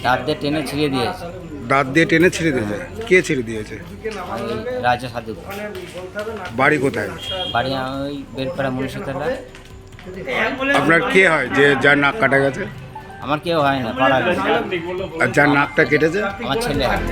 দাঁত দিয়ে টেনে ছিঁড়ে দিয়েছে। দাঁত দিয়ে টেনে ছিঁড়ে দিয়েছে? কে ছিঁড়ে দিয়েছে? ওই রাজা সাধু। বাড়ি কোথায়? বাড়ি ওই বেলপাড়া মুন্সিতলা। আপনার কে হয় যে যার নাক কাটা গেছে? আমার কেউ হয় না, পাড়ার লোক। আর যার নাকটা কেটেছে? আমার ছেলে হয়।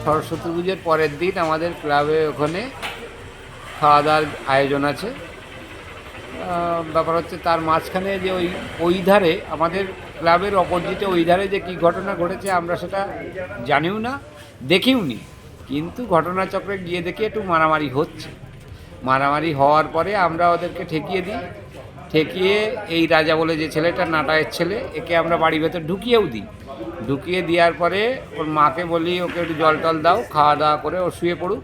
সরস্বতী পুজোর পরের দিন আমাদের ক্লাবে ওখানে খাওয়া দাওয়ার আয়োজন আছে। ব্যাপার হচ্ছে তার মাঝখানে যে ওই ধারে আমাদের ক্লাবের অপোজিটে ওই ধারে যে কী ঘটনা ঘটেছে আমরা সেটা জানিও না, দেখিও নি, কিন্তু ঘটনাচক্রে গিয়ে দেখি একটু মারামারি হচ্ছে। মারামারি হওয়ার পরে আমরা ওদেরকে ঠেকিয়ে দিই। ঠেকিয়ে এই রাজা বলে যে ছেলেটা, নাটায়ের ছেলে, একে আমরা বাড়ির ভেতর ঢুকিয়েও দিই। ঢুকিয়ে দেওয়ার পরে ওর মাকে বলি ওকে একটু জল টল দাও, খাওয়া দাওয়া করে ও শুয়ে পড়ুক,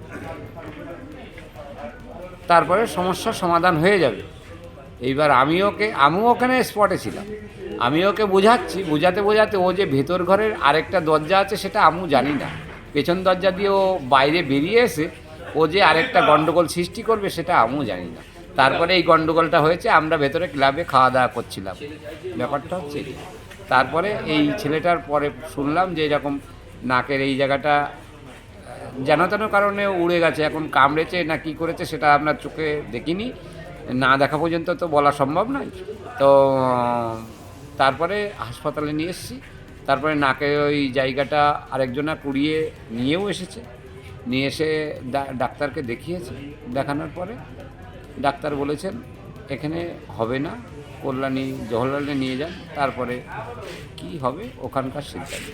তারপরে সমস্যার সমাধান হয়ে যাবে। এইবার আমিও ওখানে স্পটে ছিলাম, আমি ওকে বোঝাতে ও যে ভেতর ঘরের আরেকটা দরজা আছে সেটা আমিও জানি না, পেছন দরজা দিয়ে ও বাইরে বেরিয়ে এসে ও যে আরেকটা গন্ডগোল সৃষ্টি করবে সেটা আমিও জানি না। তারপরে এই গন্ডগোলটা হয়েছে, আমরা ভেতরে ক্লাবে খাওয়া দাওয়া করছিলাম, ব্যাপারটা হচ্ছে এই। তারপরে এই ছেলেটার পরে শুনলাম যে এরকম নাকের এই জায়গাটা যেন তেন কারণে উড়ে গেছে, এখন কামড়েছে না কি করেছে সেটা আপনার চোখে দেখিনি, না দেখা পর্যন্ত তো বলা সম্ভব নয়। তো তারপরে হাসপাতালে নিয়ে এসেছি। তারপরে নাকে ওই জায়গাটা আরেকজনা কুড়িয়ে নিয়েও এসেছে, নিয়ে এসে ডাক্তারকে দেখিয়েছে। দেখানোর পরে ডাক্তার বলেছেন এখানে হবে না, কল্যাণী জওহরলালে নিয়ে যান, তারপরে কি হবে ওখানকার সিদ্ধান্ত।